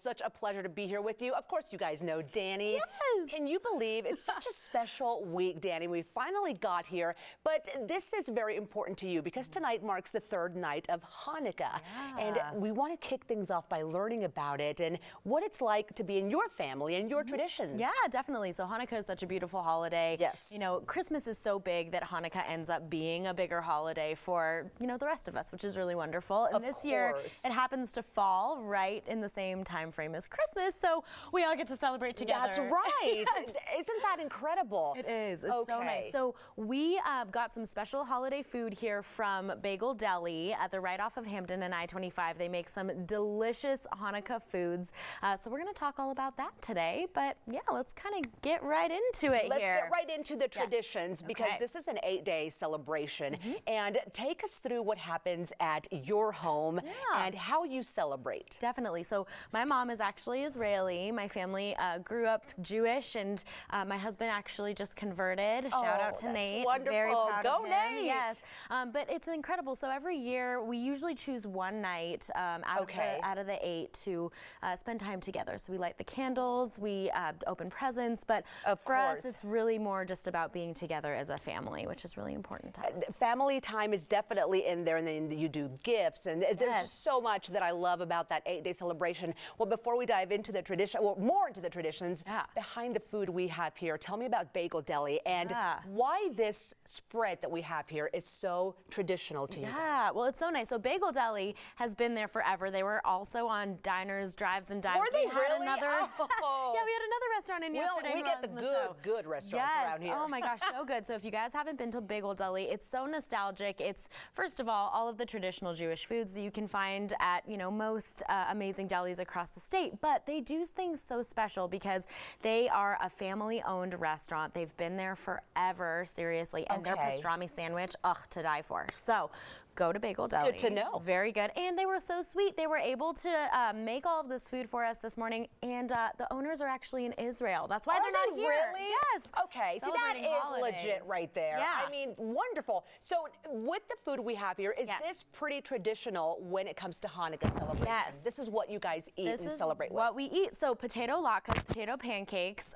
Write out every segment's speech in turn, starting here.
such a pleasure to be here with you. Of course, you guys know Danny. Yes. Can you believe it's such a special week, Danny? We finally got here, but this is very important to you because tonight marks the third night of Hannukah. Yeah. And we want to kick things off by learning about it and what it's like to be in your family and your traditions. Yeah, definitely. So Hannukah is such a beautiful holiday. Yes. You know, Christmas is so big that Hannukah ends up being a bigger holiday for, you know, the rest of us, which is really wonderful. And this year, it happens to fall right in the same time frame as Christmas, so we all get to celebrate together. That's right. Yes. Isn't that incredible? It is. It's so nice. So we got some special holiday food here from Bagel Deli at the right off of Hampton and I-25. They make some delicious Hannukah foods. So we're going to talk all about that today. But yeah, let's kind of get right into it. Let's get right into the traditions because Okay. this is an 8-day celebration. And take us through what happens at your home and how you celebrate. Definitely. So my mom is actually Israeli. My family grew up Jewish, and my husband actually just converted. Shout out to Nate. Wonderful. Very proud Go of him. Nate. Yes. But it's incredible. So every year we usually choose one night out of the 8 to spend time together. So we light the candles, we open presents, but for us it's really more just about being together as a family, which is really important to us. Family time is definitely in there, and then you do gifts, and there's just so much that I love about that 8-day celebration. Well, before we dive into the tradition, well, more into the traditions, behind the food we have here, tell me about Bagel Deli and why this spread that we have here is so traditional to you guys. Yeah, well, it's so nice. So Bagel Deli has been there forever. They were also on Diners, Drives, and Dives. Were they had really? Another, yeah, we had another restaurant in yesterday. We get the good restaurants around here. Oh my gosh, so good. So if you guys haven't been to Bagel Deli, it's so nostalgic. It's, first of all of the traditional Jewish foods that you can find at, you know, most amazing delis across the state. But they do things so special because they are a family-owned restaurant. They've been there forever, seriously. And their pastrami sandwich, to die for. So go to Bagel Deli. Good to know. Very good. And they were so sweet. They were able to make all of this food for us this morning. And the owners are actually in Israel. That's why they're not here. Really? Yes. Okay. See, that is legit right there. Yeah. I mean, wonderful. So with the food we have here, is this pretty traditional when it comes to Hannukah celebration? Yes. This is what you guys eat and celebrate with. What we eat. So potato latkes, potato pancakes.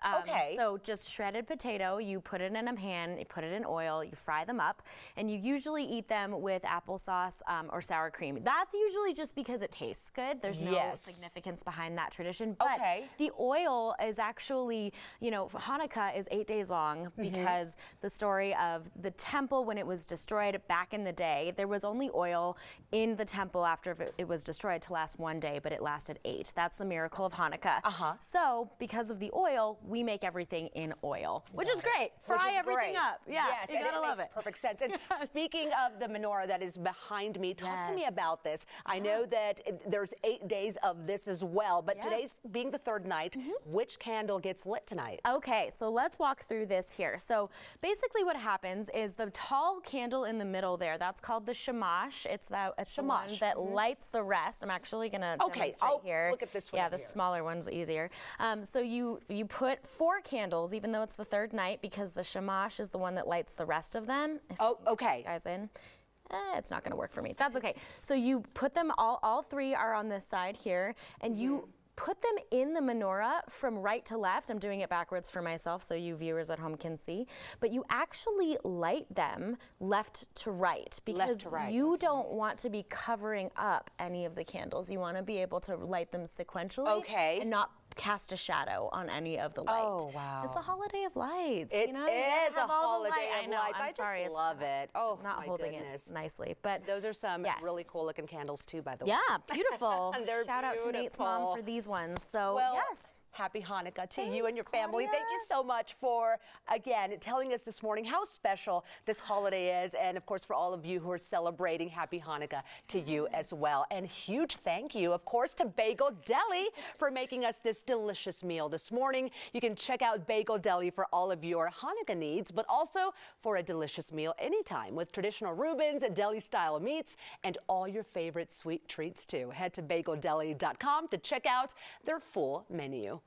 So just shredded potato. You put it in a pan, you put it in oil, you fry them up, and you usually eat them with applesauce or sour cream. That's usually just because it tastes good. There's no significance behind that tradition. But the oil is actually, you know, Hannukah is 8 days long because the story of the temple when it was destroyed back in the day, there was only oil in the temple after it was destroyed to last 1 day, but it lasted 8. That's the miracle of Hannukah. So because of the oil, we make everything in oil, which is great. Fry everything up. Yeah, yes, you gotta love it. Perfect sense. And speaking of the menorah that is behind me, talk to me about this. I know that there's 8 days of this as well, but today's being the third night, which candle gets lit tonight? Okay, so let's walk through this here. So basically what happens is the tall candle in the middle there, that's called the shamash. It's the one that lights the rest. I'm actually gonna demonstrate here. Look at this one. Yeah, the smaller one's easier. So you put 4 candles, even though it's the third night, because the shamash is the one that lights the rest of them. Guys in. It's not going to work for me. That's okay. So you put them all 3 are on this side here, and you put them in the menorah from right to left. I'm doing it backwards for myself so you viewers at home can see. But you actually light them left to right because you don't want to be covering up any of the candles. You want to be able to light them sequentially and not cast a shadow on any of the light. Oh, wow. It's a holiday of lights. It you know? is a holiday of lights. I just love it. Oh, not holding it nicely. But those are some really cool looking candles too, by the way. Yeah, beautiful. They're Shout out to Nate's mom for these ones. So yes. Happy Hannukah to you and your family. Thank you so much for, again, telling us this morning how special this holiday is. And, of course, for all of you who are celebrating, happy Hannukah to you as well. And huge thank you, of course, to Bagel Deli for making us this delicious meal this morning. You can check out Bagel Deli for all of your Hannukah needs, but also for a delicious meal anytime with traditional Reubens, deli-style meats, and all your favorite sweet treats, too. Head to bageldeli.com to check out their full menu.